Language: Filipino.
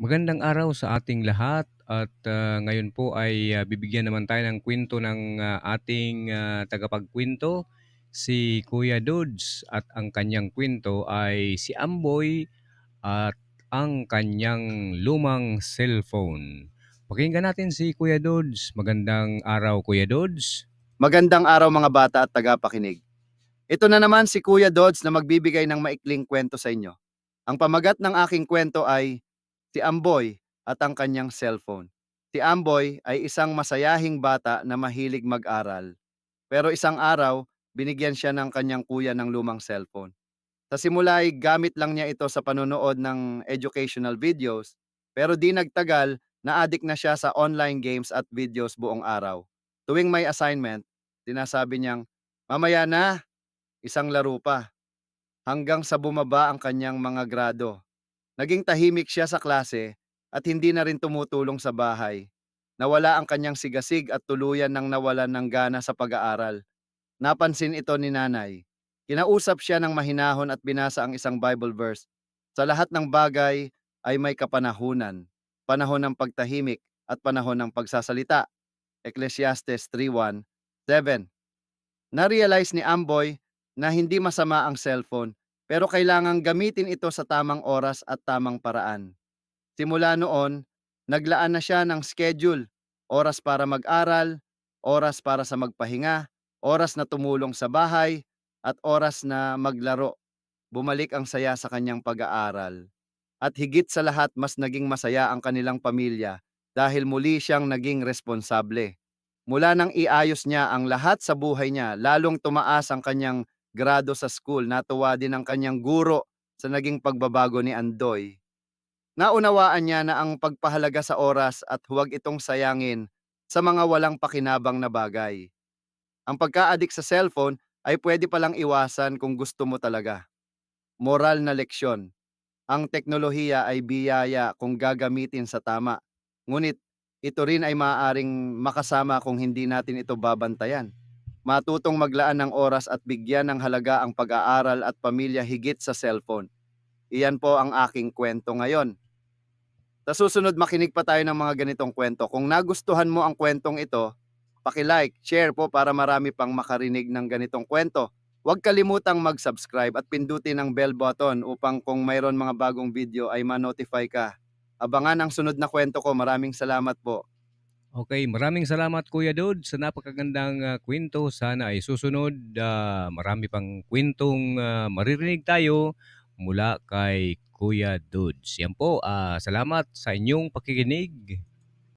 Magandang araw sa ating lahat at ngayon po ay bibigyan naman tayo ng kwento ng ating tagapagkwento, si Kuya Dudes at ang kanyang kwento ay si Amboy at ang kanyang lumang cellphone. Pakinggan natin si Kuya Dudes. Magandang araw, Kuya Dudes. Magandang araw mga bata at tagapakinig. Ito na naman si Kuya Dodds na magbibigay ng maikling kwento sa inyo. Ang pamagat ng aking kwento ay si Amboy at ang kanyang cellphone. Si Amboy ay isang masayahing bata na mahilig mag-aral. Pero isang araw, binigyan siya ng kanyang kuya ng lumang cellphone. Sa simula ay gamit lang niya ito sa panonood ng educational videos, pero di nagtagal, na-addict na siya sa online games at videos buong araw. Tuwing may assignment, sinasabi niyang, "Mamaya na, isang laro pa." Hanggang sa bumaba ang kanyang mga grado. Naging tahimik siya sa klase at hindi na rin tumutulong sa bahay. Nawala ang kanyang sigasig at tuluyan ng nawalan ng gana sa pag-aaral. Napansin ito ni nanay. Kinausap siya ng mahinahon at binasa ang isang Bible verse. Sa lahat ng bagay ay may kapanahunan. Panahon ng pagtahimik at panahon ng pagsasalita. Ecclesiastes 3:1-7. Na-realize ni Amboy na hindi masama ang cellphone, pero kailangang gamitin ito sa tamang oras at tamang paraan. Simula noon, naglaan na siya ng schedule, oras para mag-aral, oras para sa magpahinga, oras na tumulong sa bahay, at oras na maglaro. Bumalik ang saya sa kanyang pag-aaral. At higit sa lahat, mas naging masaya ang kanilang pamilya dahil muli siyang naging responsable. Mula nang iayos niya ang lahat sa buhay niya, lalong tumaas ang kanyang grado sa school. Natuwa din ang kanyang guro sa naging pagbabago ni Andoy. Naunawaan niya na ang pagpahalaga sa oras at huwag itong sayangin sa mga walang pakinabang na bagay. Ang pagka-addict sa cellphone ay pwede palang iwasan kung gusto mo talaga. Moral na leksyon. Ang teknolohiya ay biyaya kung gagamitin sa tama. Ngunit ito rin ay maaaring makasama kung hindi natin ito babantayan. Matutong maglaan ng oras at bigyan ng halaga ang pag-aaral at pamilya higit sa cellphone. Iyan po ang aking kwento ngayon. Sa susunod, makinig pa tayo ng mga ganitong kwento. Kung nagustuhan mo ang kwentong ito, paki-like, share po para marami pang makarinig ng ganitong kwento. Huwag kalimutang mag-subscribe at pindutin ang bell button upang kung mayroon mga bagong video ay ma-notify ka. Abangan ang sunod na kwento ko. Maraming salamat po. Okay, maraming salamat Kuya Dudes sa napakagandang kwento. Sana ay susunod marami pang kwentong maririnig tayo mula kay Kuya Dudes. Yan po, salamat sa inyong pakikinig.